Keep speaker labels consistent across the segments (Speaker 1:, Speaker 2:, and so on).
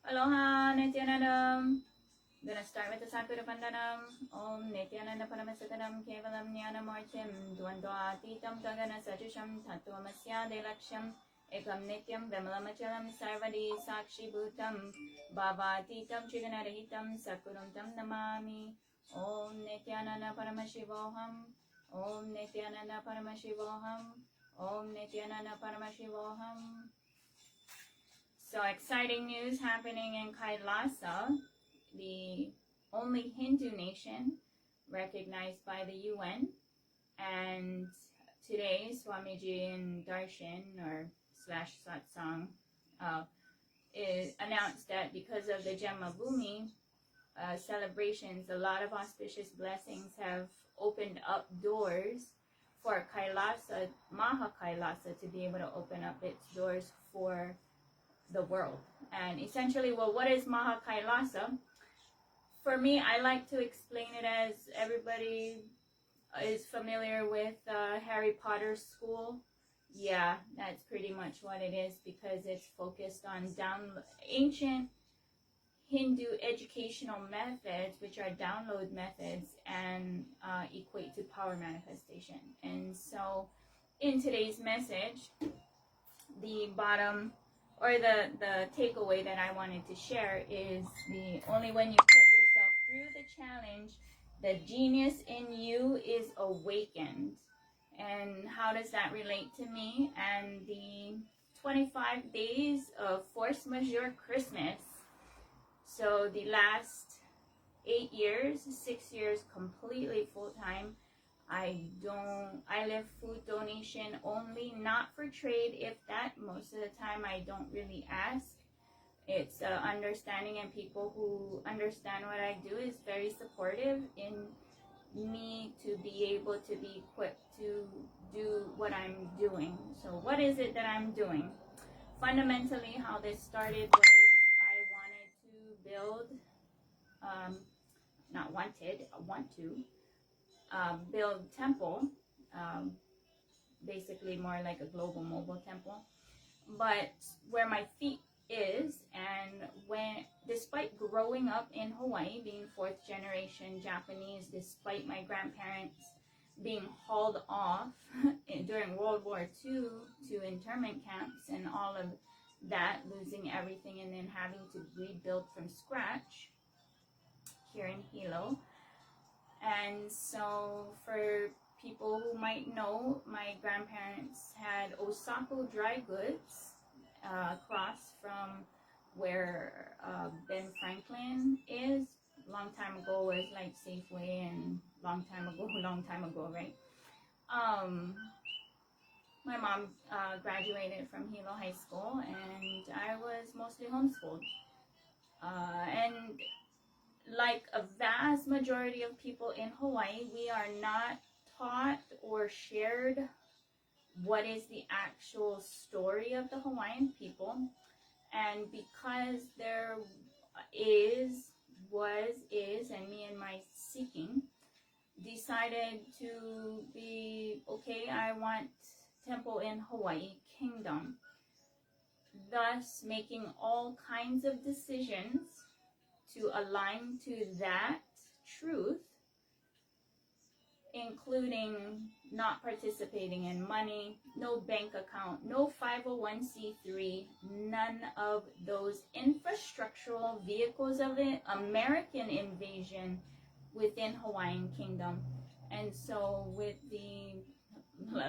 Speaker 1: Aloha Nityanandam. I'm gonna start with the Sakura Pandanam. Om Nityananda Paramasatanam Kevalam Jnanamartim Dvandvatitam Gagana Sajusham Tattvamasya Delaksham Ekam Nityam Vimalamachalam Sarvadi Sakshi Bhutam Bhavatitam Triganarahitam Sakurum Tam Namami. Om Nityananda Paramashivoham. Om Nityananda Paramashivoham. Om Nityananda Paramashivoham. So exciting news happening in Kailasa, the only Hindu nation recognized by the UN. And today, Swamiji in Darshan or / Satsang is announced that because of the Janmabhoomi celebrations, a lot of auspicious blessings have opened up doors for Kailasa, Maha Kailasa, to be able to open up its doors for the world. And essentially, well, what is Maha Kailasa? For me, I like to explain it as everybody is familiar with Harry Potter's school. Yeah, that's pretty much what it is, because it's focused on ancient Hindu educational methods, which are download methods, and equate to power manifestation. And so in today's message, the bottom or the takeaway that I wanted to share is only when you put yourself through the challenge, the genius in you is awakened. And how does that relate to me and the 25 days of force majeure Christmas? So the last 8 years, 6 years completely full-time, I live food donation only, not for trade. If that, most of the time I don't really ask. It's understanding, and people who understand what I do is very supportive in me to be able to be equipped to do what I'm doing. So what is it that I'm doing? Fundamentally, how this started was I wanted to build temple, basically more like a global mobile temple, but where my feet is, and despite growing up in Hawaii, being 4th generation Japanese, despite my grandparents being hauled off during World War II to internment camps and all of that, losing everything and then having to rebuild from scratch here in Hilo. And so for people who might know, my grandparents had Osako Dry Goods across from where Ben Franklin is. Long time ago was like Safeway, and long time ago, right? My mom graduated from Hilo High School, and I was mostly homeschooled. And like a vast majority of people in Hawaii, we are not taught or shared what is the actual story of the Hawaiian people. And because there is, and me and my seeking decided to be, okay, I want temple in Hawaii Kingdom, thus making all kinds of decisions to align to that truth, including not participating in money, no bank account, no 501c3, none of those infrastructural vehicles of the American invasion within Hawaiian Kingdom. And so with the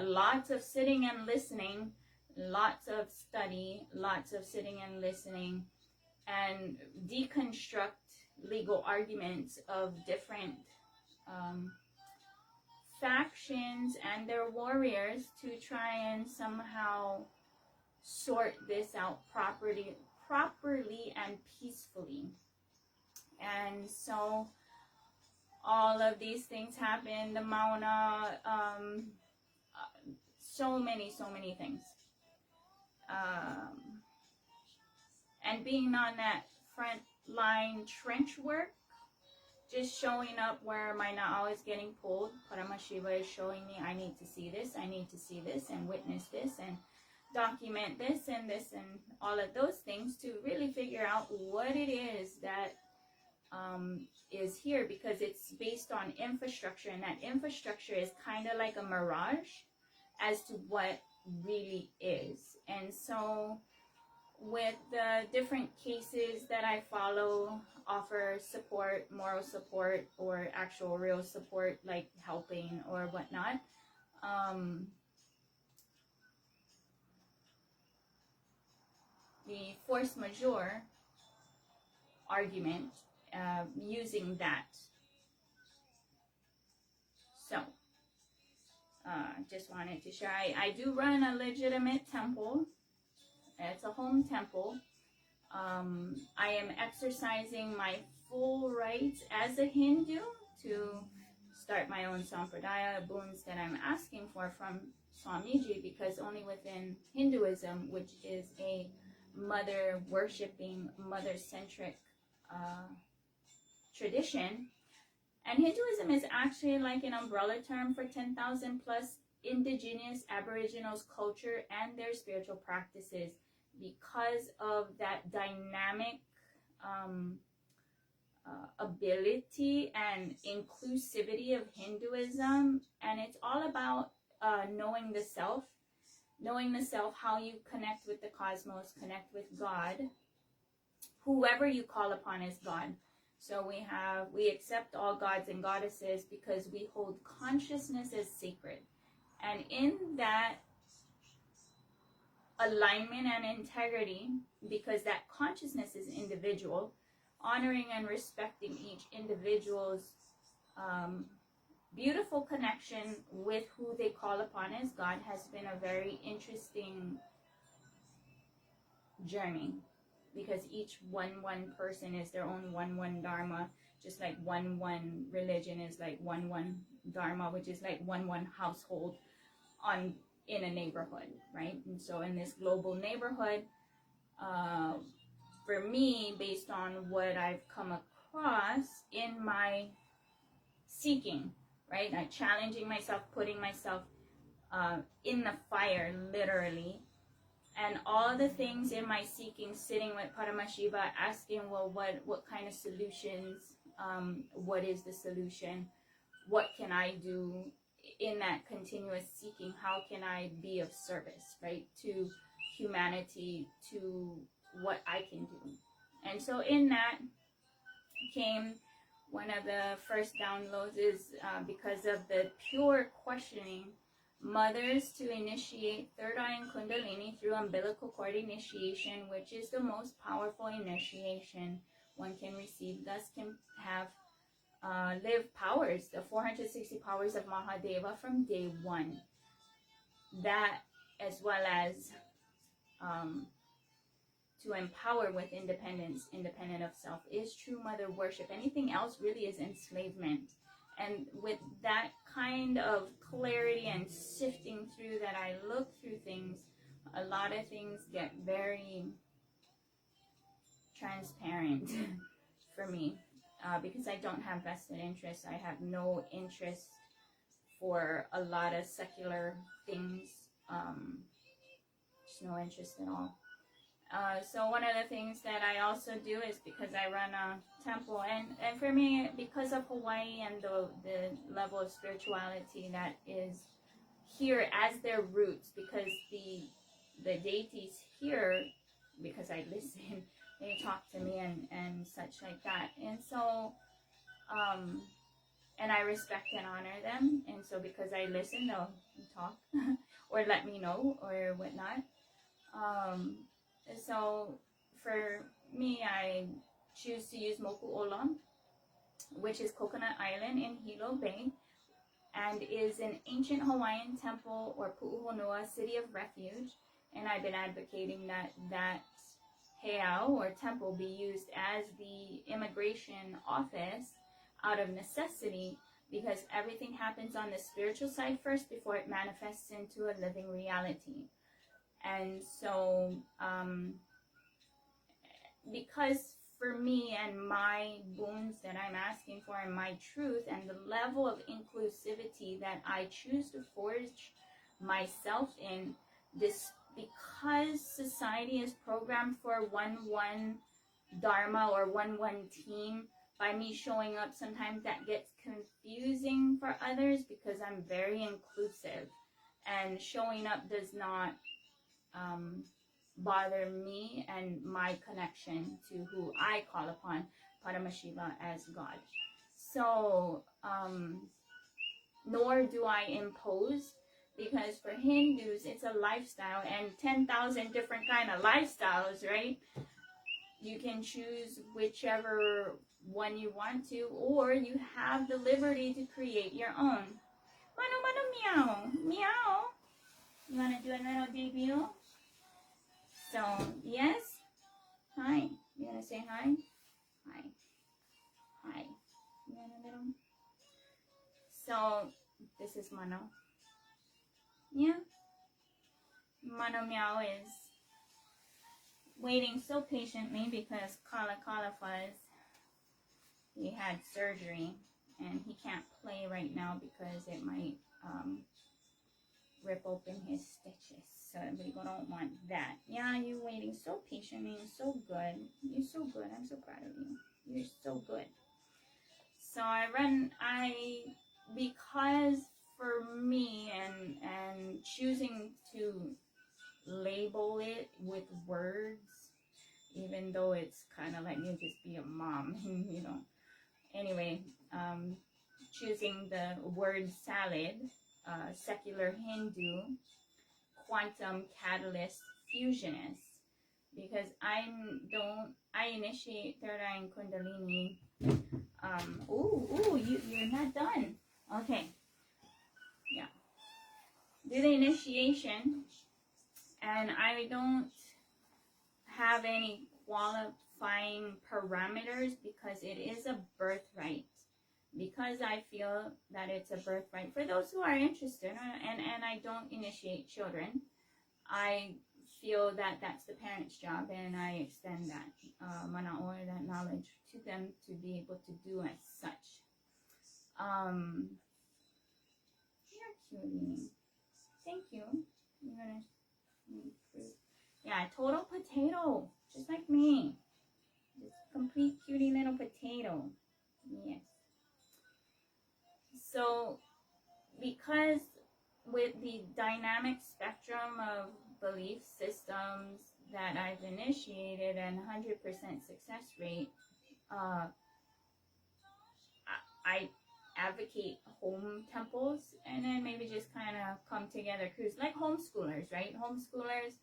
Speaker 1: lots of sitting and listening, lots of study, lots of sitting and listening, and deconstruct legal arguments of different factions and their warriors to try and somehow sort this out properly and peacefully. And so all of these things happen, the Mauna, so many things. And being on that front line trench work, just showing up where my Na'au is getting pulled. Paramashiva is showing me, I need to see this, and witness this, and document this and all of those things to really figure out what it is that is here, because it's based on infrastructure, and that infrastructure is kind of like a mirage as to what really is. And so with the different cases that I follow, offer support, moral support, or actual real support like helping or whatnot, the force majeure argument, using that. So just wanted to share, I do run a legitimate temple. It's a home temple. I am exercising my full rights as a Hindu to start my own sampradaya boons that I'm asking for from Swamiji, because only within Hinduism, which is a mother worshipping, mother centric tradition, and Hinduism is actually like an umbrella term for 10,000 plus indigenous Aboriginals culture and their spiritual practices, because of that dynamic ability and inclusivity of Hinduism. And it's all about knowing the self, how you connect with the cosmos, connect with God, whoever you call upon as God. So we accept all gods and goddesses because we hold consciousness as sacred. And in that alignment and integrity, because that consciousness is individual, honoring and respecting each individual's beautiful connection with who they call upon as God has been a very interesting journey, because each one person is their own one dharma, just like one religion is like one dharma, which is like one household in a neighborhood, right? And so in this global neighborhood, for me, based on what I've come across in my seeking, right, challenging myself, putting myself in the fire, literally, and all the things in my seeking, sitting with Paramashiva, asking, well, what kind of solutions, what is the solution, what can I do in that continuous seeking, how can I be of service, right, to humanity, to what I can do. And so in that came one of the first downloads is because of the pure questioning, mothers to initiate third eye and kundalini through umbilical cord initiation, which is the most powerful initiation one can receive, thus can have live powers, the 460 powers of Mahadeva from day one. That, as well as to empower with independence, independent of self, is true mother worship. Anything else really is enslavement. And with that kind of clarity and sifting through that, I look through things, a lot of things get very transparent for me, because I don't have vested interests. I have no interest for a lot of secular things, just no interest at all. So one of the things that I also do is, because I run a temple, and for me, because of Hawaii and the level of spirituality that is here as their roots, because the deities here, because I listen, they talk to me and such like that. And so, and I respect and honor them. And so because I listen, they'll talk or let me know or whatnot. So for me, I choose to use Moku Olam, which is Coconut Island in Hilo Bay, and is an ancient Hawaiian temple, or Pu'uhonua, city of refuge. And I've been advocating that heiau, or temple, be used as the immigration office out of necessity, because everything happens on the spiritual side first before it manifests into a living reality. And so, because for me and my boons that I'm asking for, and my truth, and the level of inclusivity that I choose to forge myself in, because society is programmed for one dharma or one team, by me showing up, sometimes that gets confusing for others because I'm very inclusive, and showing up does not bother me and my connection to who I call upon, Paramashiva, as God. So nor do I impose, because for Hindus it's a lifestyle, and 10,000 different kind of lifestyles, right? You can choose whichever one you want to, or you have the liberty to create your own. Mano, meow, meow. You want to do a little debut? So, yes? Hi. You want to say hi? Hi. Hi. You want a little? So, this is Mano. Yeah? Mano Meow is waiting so patiently because Kala Kala Fuzz, he had surgery and he can't play right now because it might rip open his stitches. So we don't want that. Yeah, you're waiting so patiently and so good. You're so good. I'm so proud of you. You're so good. So because for me and choosing to label it with words, even though it's kind of like you just be a mom, you know. Anyway, choosing the word salad, secular Hindu, quantum catalyst fusionist, because I initiate third eye and Kundalini. You're not done. Okay. Yeah. Do the initiation, and I don't have any qualifying parameters because it is a birthright. Because I feel that it's a birthright for those who are interested, and I don't initiate children. I feel that that's the parent's job, and I extend that mana or that knowledge to them to be able to do as such. You're cutie. Thank you. You're gonna fruit. Yeah, total potato, just like me. Just complete cutie little potato. Yes. So, because with the dynamic spectrum of belief systems that I've initiated and 100% success rate, I advocate home temples, and then maybe just kind of come together cruise like homeschoolers, right? Homeschoolers,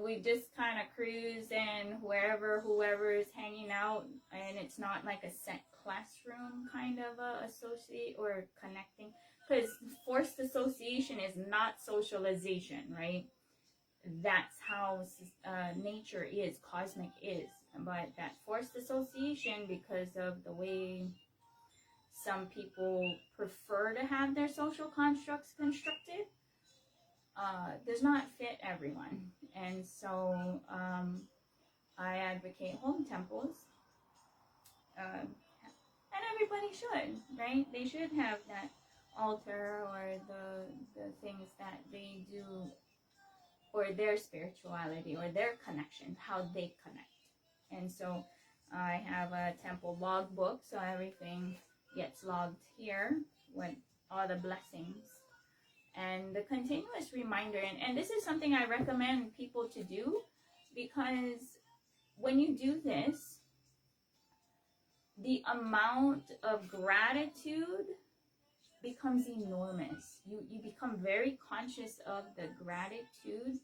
Speaker 1: we just kind of cruise and whoever is hanging out, and it's not like a set classroom kind of associate or connecting, because forced association is not socialization, right? That's how nature is, cosmic is. But that forced association, because of the way some people prefer to have their social constructs constructed, does not fit everyone. And so I advocate home temples, and everybody should, right? They should have that altar or the things that they do, or their spirituality or their connection, how they connect. And so I have a temple logbook, so everything gets logged here with all the blessings. And the continuous reminder, and this is something I recommend people to do, because when you do this, the amount of gratitude becomes enormous. You become very conscious of the gratitude,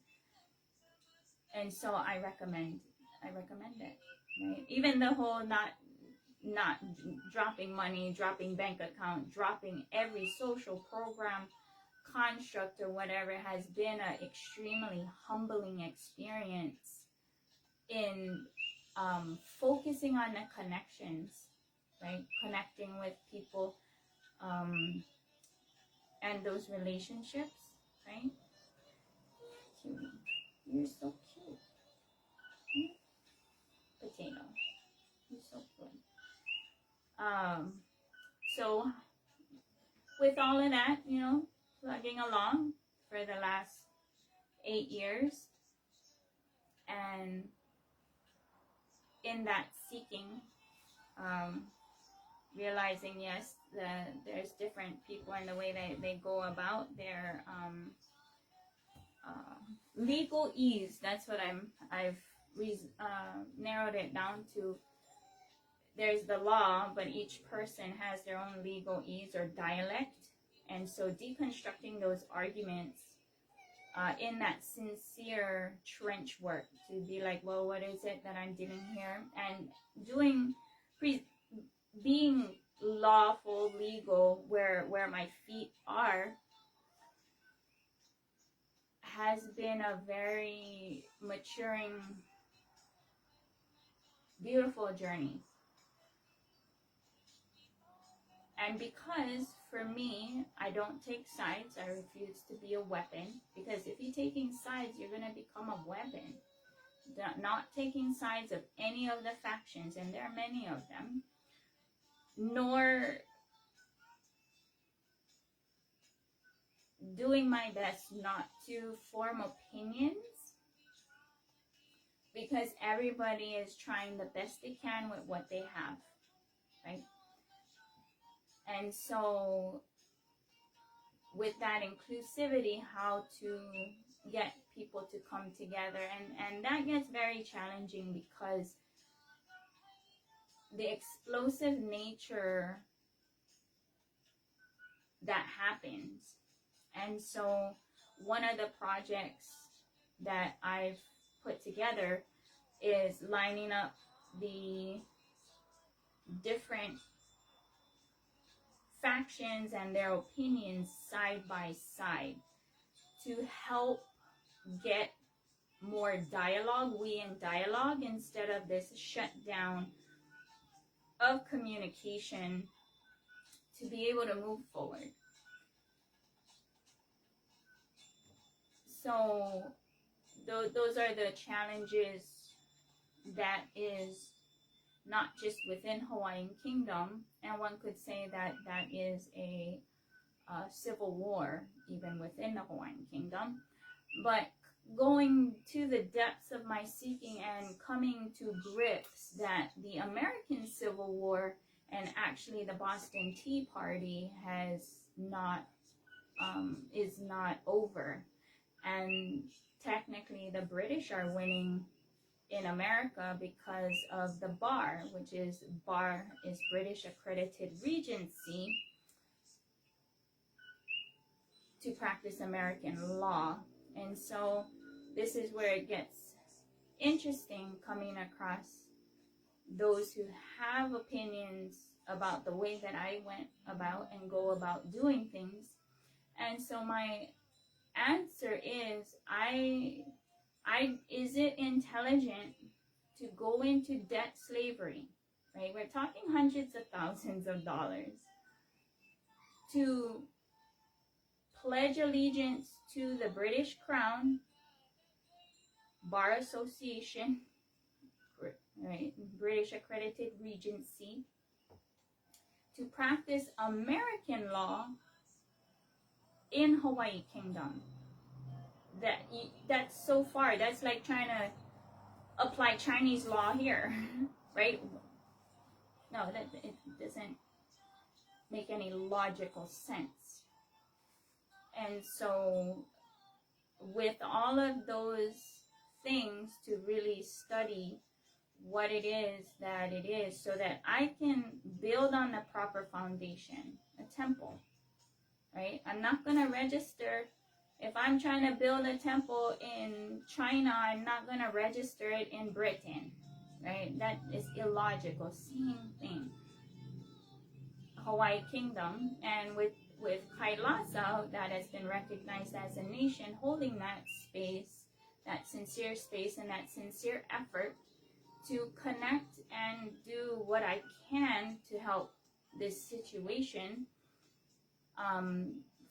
Speaker 1: and so I recommend it, right? Even the whole not dropping money, dropping bank account, dropping every social program, construct, or whatever, has been an extremely humbling experience in focusing on the connections, right? Connecting with people, and those relationships, right? Cute. You're so cute. Potato. You're so good. So with all of that, plugging along for the last 8 years, and in that seeking, realizing, yes, that there's different people in the way that they go about their legal ease. That's what I've narrowed it down to. There's the law, but each person has their own legal ease or dialect, and so deconstructing those arguments in that sincere trench work to be like, well, what is it that I'm doing here, and doing being lawful, legal, where my feet are, has been a very maturing, beautiful journey. And because, for me, I don't take sides, I refuse to be a weapon, because if you're taking sides, you're going to become a weapon. Not taking sides of any of the factions, and there are many of them, nor doing my best not to form opinions, because everybody is trying the best they can with what they have, right? And so with that inclusivity, how to get people to come together, and that gets very challenging, because the explosive nature that happens. And so one of the projects that I've put together is lining up the different factions and their opinions side by side to help get more dialogue, we in dialogue, instead of this shutdown of communication, to be able to move forward. So those are the challenges that is not just within Hawaiian Kingdom, and one could say that that is a civil war even within the Hawaiian Kingdom. But going to the depths of my seeking and coming to grips that the American Civil War and actually the Boston Tea Party has not is not over, and technically the British are winning in America because of the BAR, which is British Accredited Regency to practice American law. And so this is where it gets interesting, coming across those who have opinions about the way that I went about and go about doing things. And so my answer is, is it intelligent to go into debt slavery, right? We're talking hundreds of thousands of dollars, to pledge allegiance to the British Crown, Bar Association, right? British Accredited Regency, to practice American law in Hawaii Kingdom. That's so far. That's like trying to apply Chinese law here, right? No, it doesn't make any logical sense. And so with all of those things, to really study what it is that it is, so that I can build on the proper foundation, a temple, right? I'm not going to register. If I'm trying to build a temple in China, I'm not going to register it in Britain, right? That is illogical. Same thing. Hawaii Kingdom, and with Kailasa, that has been recognized as a nation, holding that space, that sincere space, and that sincere effort to connect and do what I can to help this situation,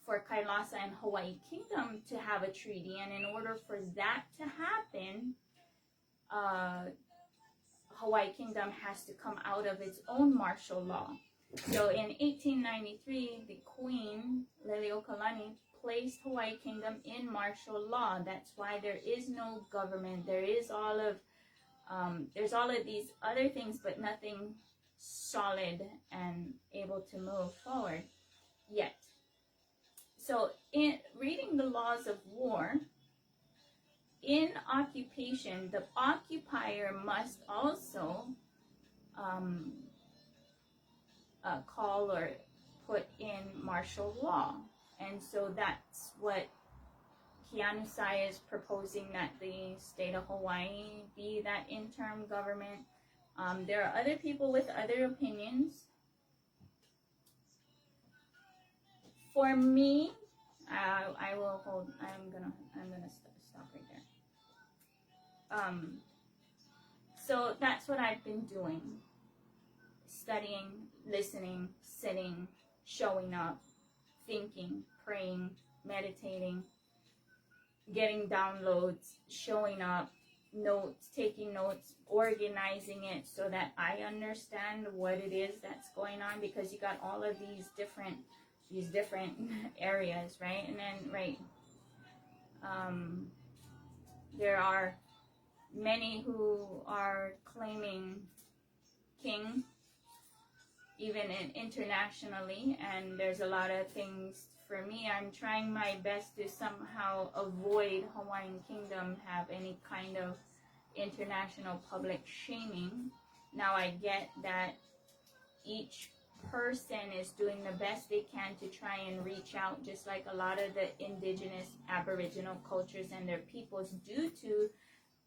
Speaker 1: for Kailasa and Hawaii Kingdom to have a treaty. And in order for that to happen, Hawaii Kingdom has to come out of its own martial law. So in 1893, the Queen, Leleokalani, placed Hawaii Kingdom in martial law. That's why there is no government. There is all of there's all of these other things, but nothing solid and able to move forward yet. So in reading the laws of war, in occupation, the occupier must also call or put in martial law. And so that's what Kianusai is proposing, that the state of Hawaii be that interim government. There are other people with other opinions. For me, I will hold. I'm gonna stop right there. So that's what I've been doing: studying, listening, sitting, showing up, thinking, praying, meditating, getting downloads, showing up, notes, taking notes, organizing it so that I understand what it is that's going on, because you got all of these different areas, right? And then there are many who are claiming king, even internationally, and there's a lot of things. For me, I'm trying my best to somehow avoid Hawaiian Kingdom have any kind of international public shaming. Now I get that each person is doing the best they can to try and reach out, just like a lot of the indigenous Aboriginal cultures and their peoples, due to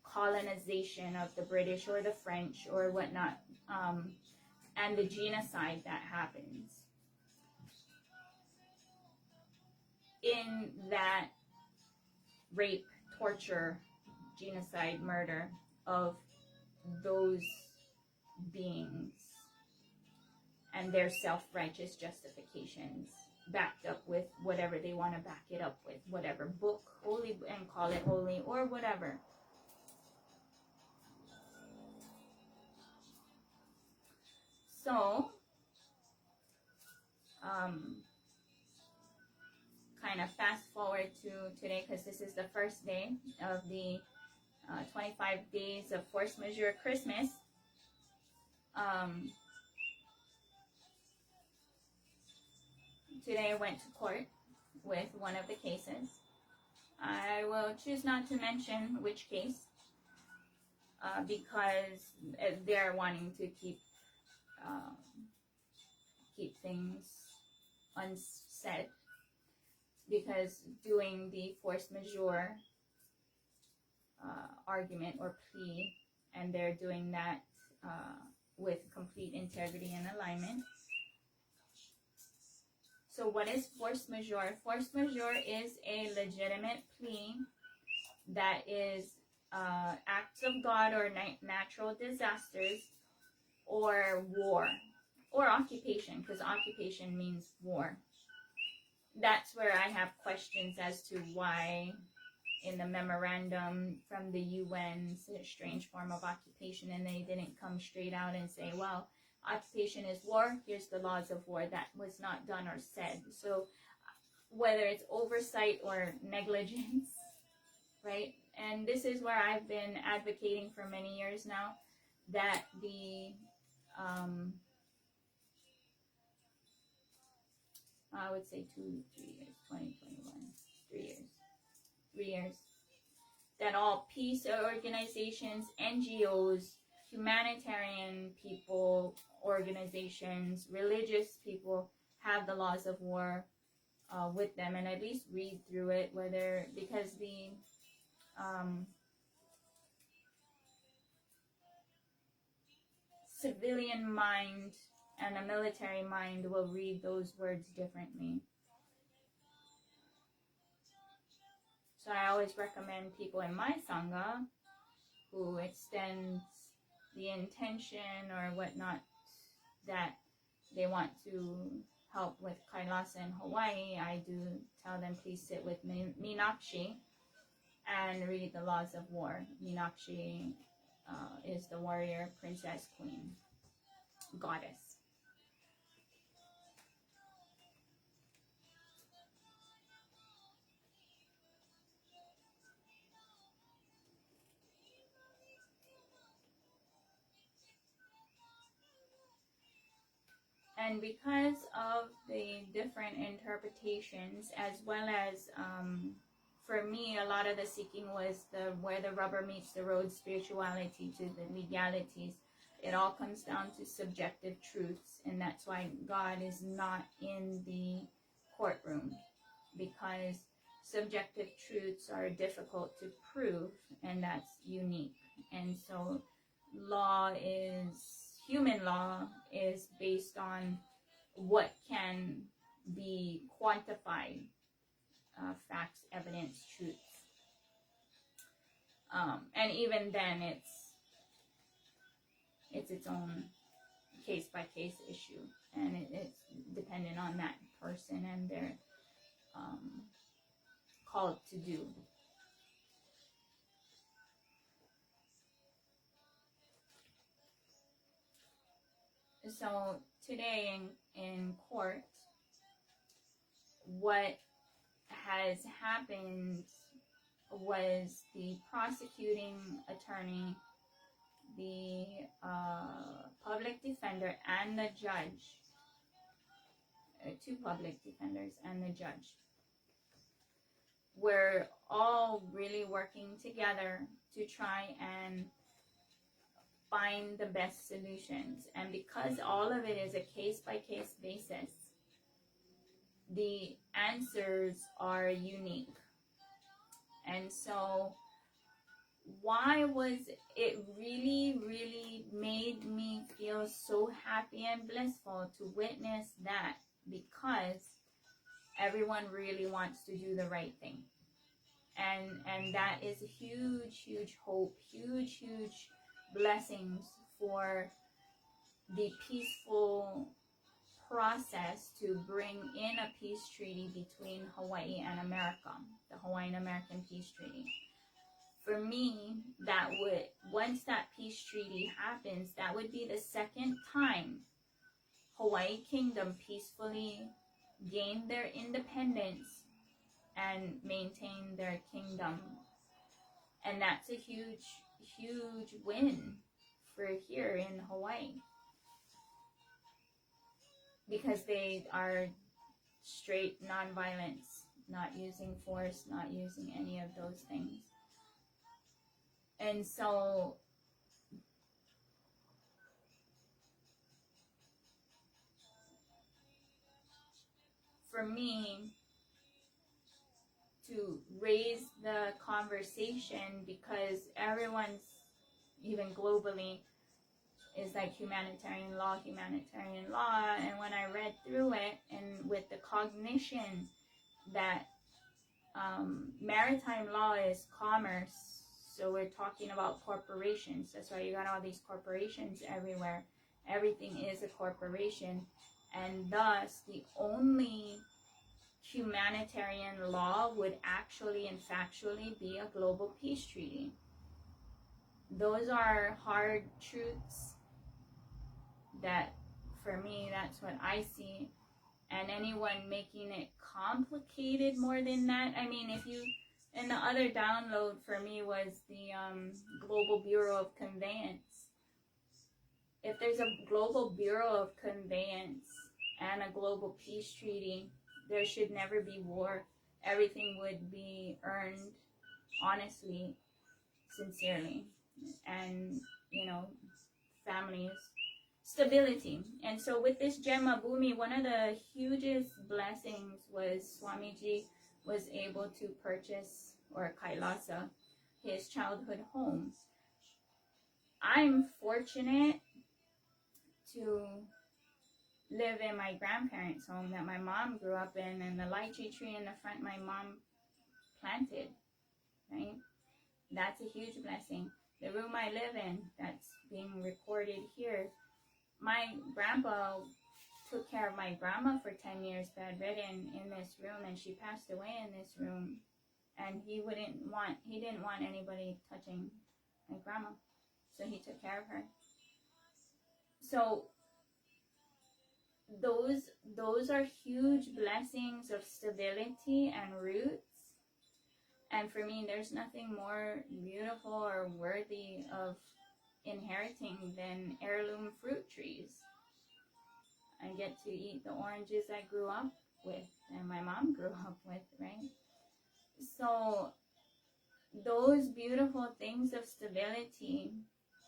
Speaker 1: colonization of the British or the French or whatnot, and the genocide that happens. In that rape, torture, genocide, murder of those beings and their self-righteous justifications, backed up with whatever they want to back it up with, whatever book, holy, and call it holy or whatever. So, kind of fast forward to today, because this is the first day of the 25 days of force majeure Christmas. Today I went to court with one of the cases. I will choose not to mention which case, because they're wanting to keep things unsaid, because doing the force majeure argument or plea, and they're doing that with complete integrity and alignment. So what is force majeure? Force majeure is a legitimate plea that is acts of God or natural disasters or war or occupation, because occupation means war. That's where I have questions as to why in the memorandum from the UN, it's a strange form of occupation, and they didn't come straight out and say, well, occupation is war, here's the laws of war. That was not done or said. So whether it's oversight or negligence, right? And this is where I've been advocating for many years now, that the I would say 3 years, 2021, 3 years, that all peace organizations, NGOs, humanitarian people, organizations, religious people have the laws of war with them, and at least read through it, whether, because the civilian mind and a military mind will read those words differently. So I always recommend people in my Sangha who extends the intention or whatnot that they want to help with Kailasa in Hawaii, I do tell them, please sit with Meenakshi and read the laws of war. Meenakshi is the warrior, princess, queen, goddess. And because of the different interpretations, as well as for me, a lot of the seeking was where the rubber meets the road, spirituality to the legalities. It all comes down to subjective truths, and that's why God is not in the courtroom, because subjective truths are difficult to prove, and that's unique. And so human law is based on what can be quantified, facts, evidence, truths. And even then, it's its own case-by-case issue, and it's dependent on that person and their called to do. So today in court, what has happened was the prosecuting attorney, the public defender, and the judge, two public defenders and the judge, were all really working together to try and find the best solutions. And because all of it is a case-by-case basis, the answers are unique. And so why was it really made me feel so happy and blissful to witness that? Because everyone really wants to do the right thing, and that is a huge hope, huge blessings for the peaceful process to bring in a peace treaty between Hawaii and America, the Hawaiian American Peace Treaty. For me, that would, once that peace treaty happens, that would be the second time Hawaii Kingdom peacefully gained their independence and maintained their kingdom. And that's a huge win for here in Hawaii, because they are straight nonviolence, not using force, not using any of those things. And so for me to raise the conversation, because everyone's, even globally, is like humanitarian law, and when I read through it, and with the cognition that maritime law is commerce, so we're talking about corporations. That's why you got all these corporations everywhere. Everything is a corporation, and thus the only humanitarian law would actually and factually be a global peace treaty. Those are hard truths that, for me, that's what I see. And anyone making it complicated more than that, I mean, if you, and the other download for me was the Global Bureau of Conveyance. If there's a Global Bureau of Conveyance and a global peace treaty, there should never be war. Everything would be earned honestly, sincerely, and, you know, families, stability. And so with this Gemma Bhumi, one of the hugest blessings was Swamiji was able to purchase, or Kailasa, his childhood home. I'm fortunate to live in my grandparents' home that my mom grew up in, and the lychee tree in the front my mom planted, right? That's a huge blessing. The room I live in, that's being recorded here, my grandpa took care of my grandma for 10 years, bedridden, in this room, and she passed away in this room. And he didn't want anybody touching my grandma, so he took care of her. So those are huge blessings of stability and roots. And for me, there's nothing more beautiful or worthy of inheriting than heirloom fruit trees. I get to eat the oranges I grew up with and my mom grew up with, right? So those beautiful things of stability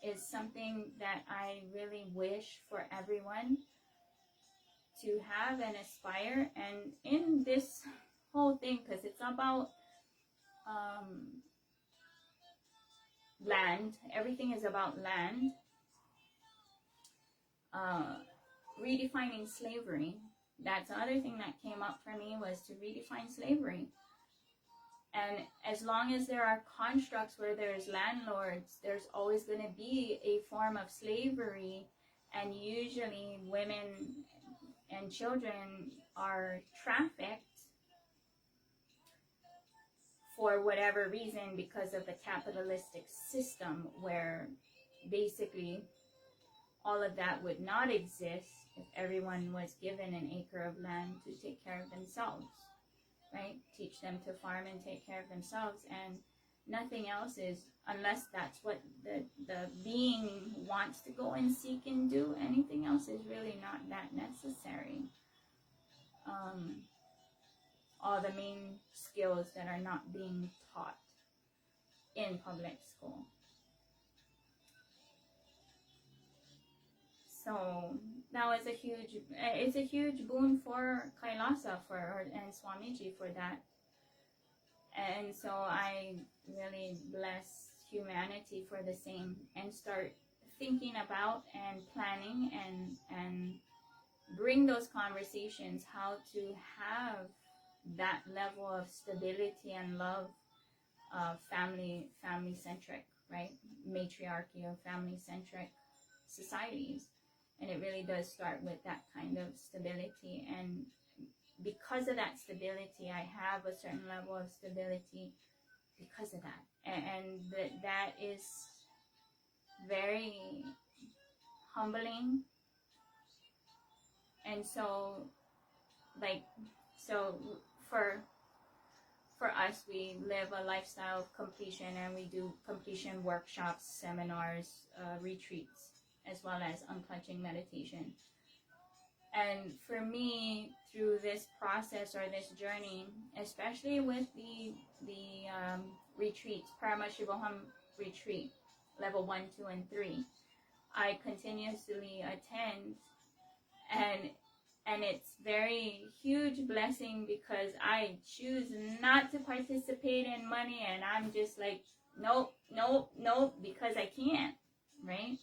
Speaker 1: is something that I really wish for everyone to have and aspire. And in this whole thing, because it's about land, everything is about land, redefining slavery, that's another thing that came up for me, was to redefine slavery. And as long as there are constructs where there's landlords, there's always going to be a form of slavery, and usually women and children are trafficked for whatever reason because of the capitalistic system, where basically all of that would not exist if everyone was given an acre of land to take care of themselves, right? Teach them to farm and take care of themselves, and nothing else is, unless that's what the being wants to go and seek and do, anything else is really not that necessary. All the main skills that are not being taught in public school. So that was it's a huge boon for Kailasa and Swamiji for that. And so I really bless humanity for the same, and start thinking about and planning and bring those conversations, how to have that level of stability and love, family centric, right? Matriarchy of family centric societies. And it really does start with that kind of stability. And because of that stability, I have a certain level of stability because of that. And that is very humbling. And so, for us, we live a lifestyle of completion, and we do completion workshops, seminars, retreats, as well as unclenching meditation. And for me, through this process or this journey, especially with the retreats, Paramashivoham retreat, level 1, 2, and 3, I continuously attend, and it's very huge blessing, because I choose not to participate in money, and I'm just like, nope, because I can't, right?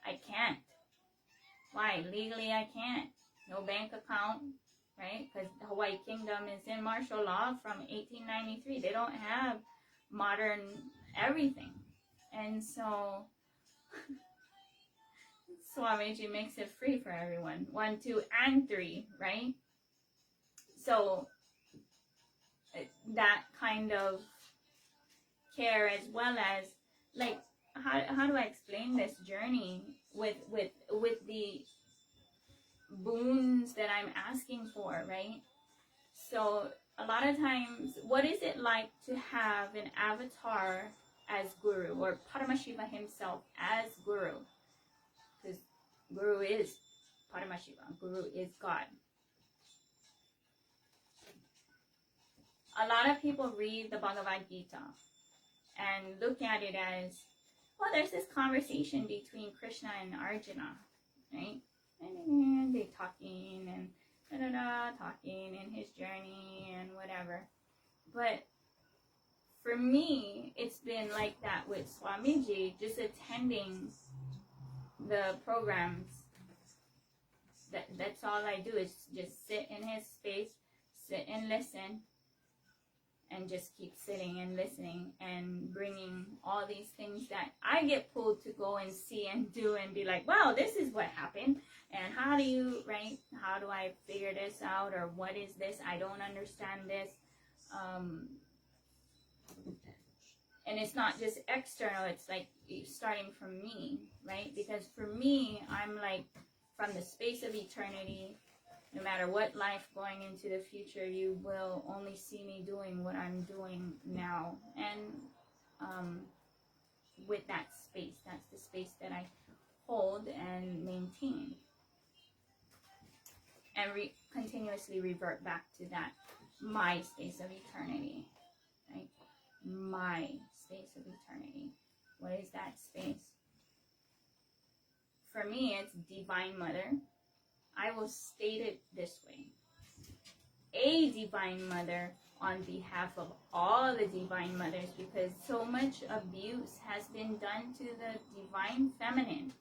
Speaker 1: I can't. Why? Legally I can't. No bank account, right? Because the Hawaii Kingdom is in martial law from 1893. They don't have modern everything. And so Swamiji makes it free for everyone. 1, 2, and 3, right? So that kind of care, as well as, like, how do I explain this journey with the boons that I'm asking for, right? So a lot of times, what is it like to have an avatar as Guru, or Paramashiva himself as Guru? Because Guru is Paramashiva. Guru is God. A lot of people read the Bhagavad Gita and look at it as, well, there's this conversation between Krishna and Arjuna, right? And they talking and talking in his journey and whatever. But for me, it's been like that with Swamiji, just attending the programs. That's all I do, is just sit in his space, sit and listen, and just keep sitting and listening, and bringing all these things that I get pulled to go and see and do, and be like, wow, this is what happened, and how do you, right? How do I figure this out, or what is this? I don't understand this. And it's not just external, it's like starting from me, right? Because for me, I'm like, from the space of eternity, no matter what life going into the future, you will only see me doing what I'm doing now. And with that space, that's the space that I hold and maintain. continuously revert back to that my space of eternity, right? My space of eternity. What is that space? For me, it's Divine Mother. I will state it this way. A Divine Mother on behalf of all the Divine Mothers, because so much abuse has been done to the Divine Feminine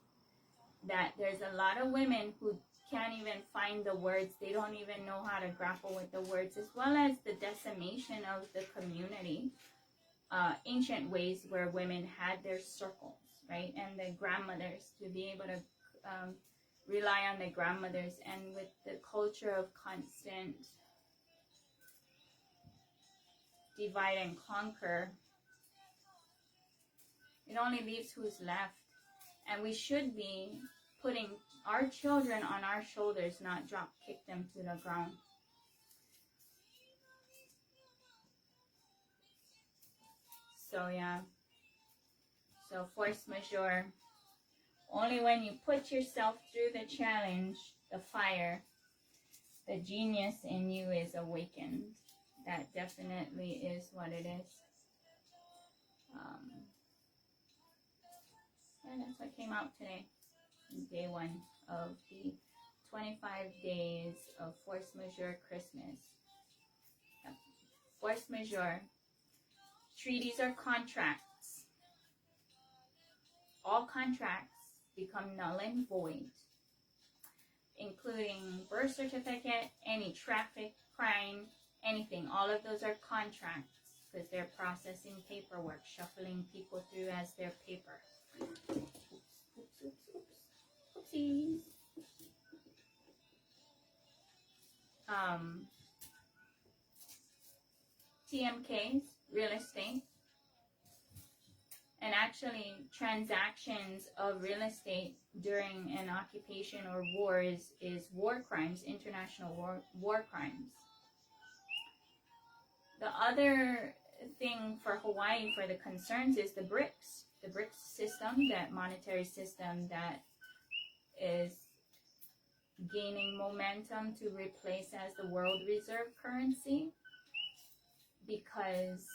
Speaker 1: that there's a lot of women who can't even find the words. They don't even know how to grapple with the words, as well as the decimation of the community. Ancient ways where women had their circles, right? And the grandmothers, to be able to rely on the grandmothers, and with the culture of constant divide and conquer, it only leaves who's left. And we should be putting our children on our shoulders, not drop kick them to the ground. So yeah, so force majeure, only when you put yourself through the challenge, the fire, the genius in you is awakened. That definitely is what it is. And that's what came out today, day 1 of the 25 days of force majeure Christmas. Yep. Force majeure. Treaties are contracts. All contracts become null and void, including birth certificate, any traffic, crime, anything. All of those are contracts because they're processing paperwork, shuffling people through as their paper. Oopsies. TMKs, real estate, and actually transactions of real estate during an occupation or war is war crimes, international war crimes. The other thing for Hawaii, for the concerns, is the BRICS. The BRICS system, that monetary system that is gaining momentum to replace as the world reserve currency, because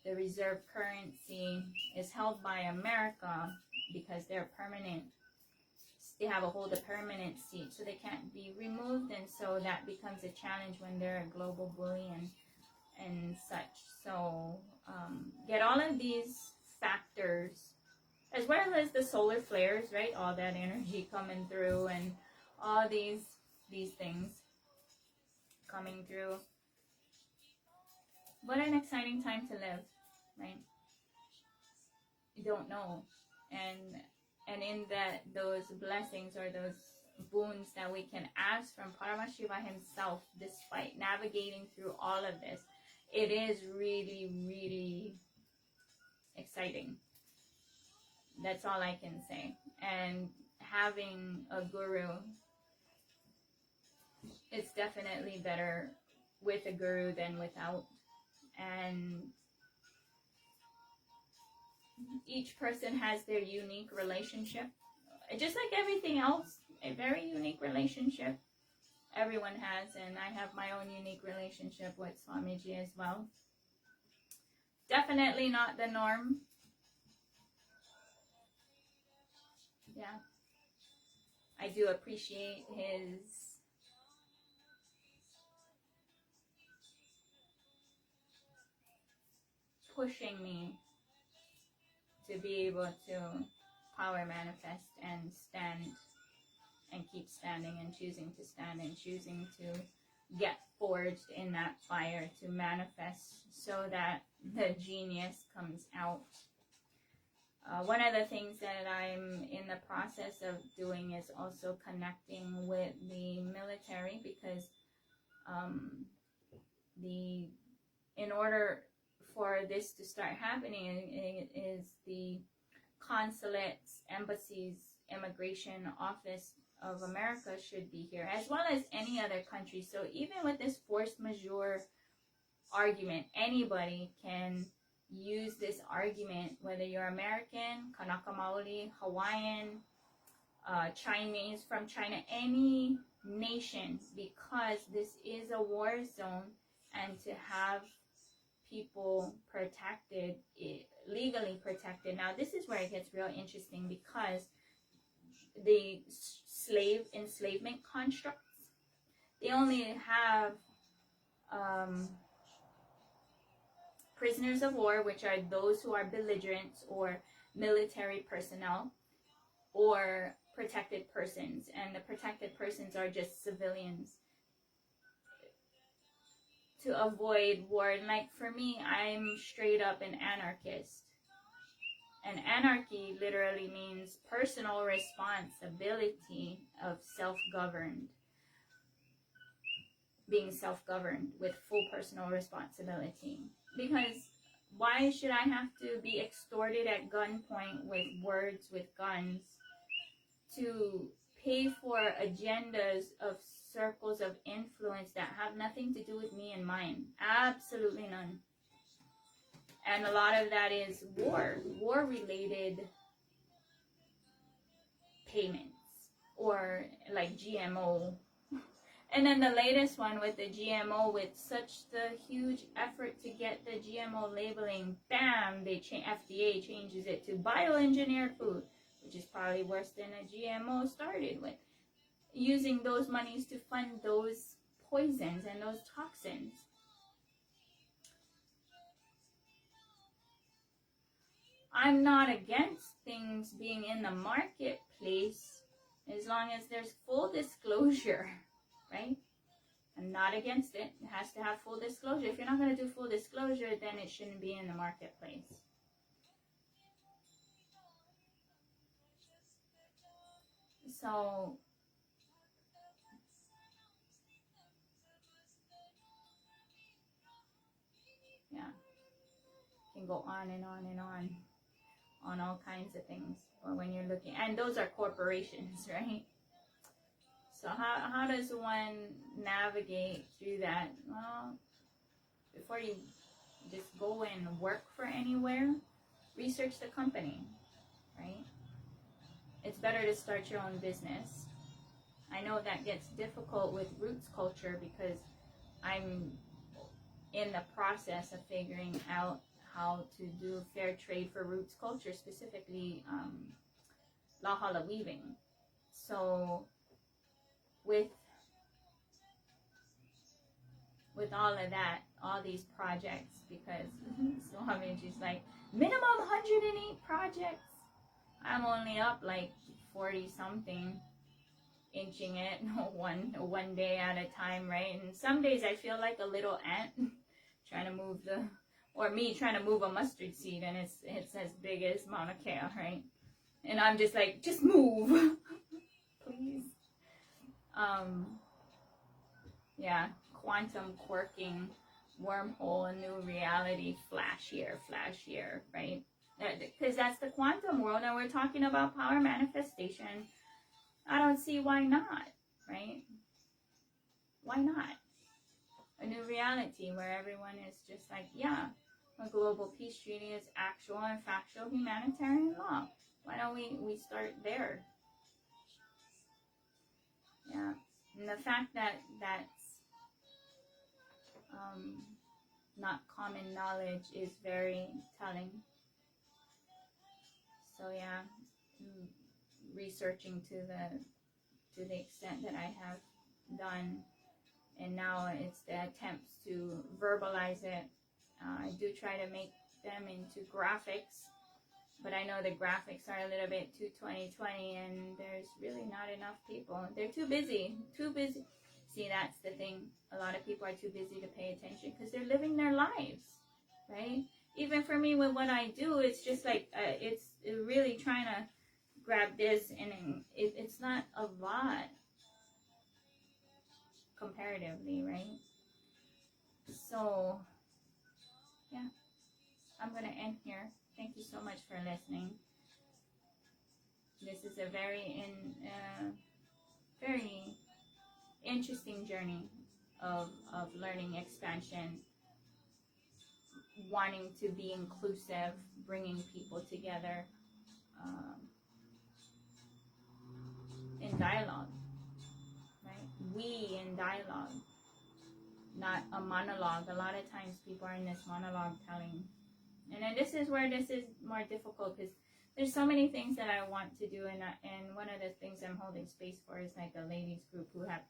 Speaker 1: the reserve currency is held by America because they're permanent. They have hold a permanent seat, so they can't be removed, and so that becomes a challenge when they're a global bully and such. So get all of these factors, as well as the solar flares, right? All that energy coming through, and all these things coming through. What an exciting time to live, right? You don't know, and in that, those blessings or those boons that we can ask from Paramashiva himself, despite navigating through all of this, it is really, really exciting. That's all I can say. And having a guru, it's definitely better with a guru than without. And each person has their unique relationship. Just like everything else, a very unique relationship everyone has, and I have my own unique relationship with Swamiji as well. Definitely not the norm. Yeah. I do appreciate his pushing me to be able to power manifest and stand and keep standing, and choosing to stand and choosing to get forged in that fire to manifest so that the genius comes out. One of the things that I'm in the process of doing is also connecting with the military, because in order for this to start happening, it is the consulates, embassies, immigration office of America should be here, as well as any other country. So even with this force majeure argument, anybody can use this argument, whether you're American, Kanaka Maoli, Hawaiian, Chinese from China, any nation, because this is a war zone, and to have people protected, legally protected. Now this is where it gets real interesting, because the enslavement constructs, they only have prisoners of war, which are those who are belligerents or military personnel, or protected persons, and the protected persons are just civilians, to avoid war. Like for me, I'm straight up an anarchist, and anarchy literally means personal responsibility of self-governed, being self-governed with full personal responsibility. Because why should I have to be extorted at gunpoint with words, with guns, to pay for agendas of circles of influence that have nothing to do with me and mine? Absolutely none. And a lot of that is war-related payments, or like GMO. And then the latest one with the GMO, with such the huge effort to get the GMO labeling, bam, FDA changes it to bioengineered food, which is probably worse than a GMO started with, using those monies to fund those poisons and those toxins. I'm not against things being in the marketplace as long as there's full disclosure, right? I'm not against it. It has to have full disclosure. If you're not going to do full disclosure, then it shouldn't be in the marketplace. So, yeah, can go on and on and on all kinds of things. Or when you're looking, and those are corporations, right? So how does one navigate through that? Well, before you just go and work for anywhere, research the company, right? It's better to start your own business. I know that gets difficult with roots culture, because I'm in the process of figuring out how to do fair trade for roots culture, specifically Lahala weaving. So with all of that, all these projects, because Swamiji's like, minimum 108 projects. I'm only up like 40 something, inching it one day at a time, right? And some days I feel like a little ant trying to move trying to move a mustard seed, and it's as big as Mauna Kea, right? And I'm just like, just move, please. Yeah, quantum quirking, wormhole, a new reality, flash here, right? Because that's the quantum world, and we're talking about power manifestation. I don't see why not, right? Why not? A new reality where everyone is just like, yeah, a global peace treaty is actual and factual humanitarian law. Why don't we start there? Yeah, and the fact that that's not common knowledge is very telling. So yeah, researching to the extent that I have done, and now it's the attempts to verbalize it. I do try to make them into graphics, but I know the graphics are a little bit too 2020, and there's really not enough people. They're too busy. See, that's the thing. A lot of people are too busy to pay attention because they're living their lives, right? Even for me, with what I do, it's just like, it's really trying to grab this, and it's not a lot comparatively, right? So, yeah, I'm going to end here. Thank you so much for listening. This is a very interesting journey of learning, expansion, wanting to be inclusive, bringing people together. dialogue, right? We in dialogue, not a monologue. A lot of times people are in this monologue telling. And then this is where this is more difficult because there's so many things that I want to do. And one of the things I'm holding space for is like a ladies group who have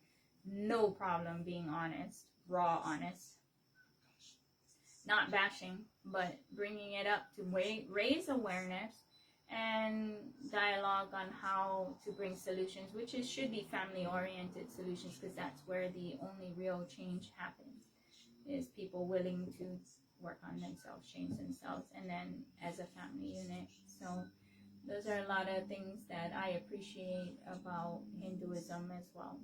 Speaker 1: no problem being honest, raw honest. Not bashing, but bringing it up to raise awareness and dialogue on how to bring solutions, which should be family-oriented solutions, because that's where the only real change happens, is people willing to work on themselves, change themselves, and then as a family unit. So those are a lot of things that I appreciate about Hinduism as well.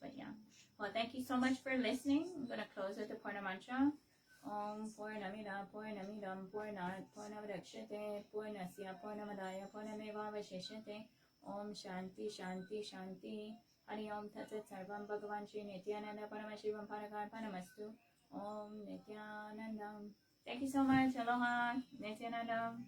Speaker 1: But yeah, well, thank you so much for listening. I'm going to close with the Purna Mantra. Om Purnamida Purnamidam Purnat Purnavadakshate Purnasya Purnamadaya Purnamevavashishate. Om Shanti Shanti Shanti. Hari Om Tat Sat Sarvam Bhagavan Shri Nityananda Paramashivam Parakarpanamastu. Om Nityanandam. Thank you so much. Aloha. Nityanandam.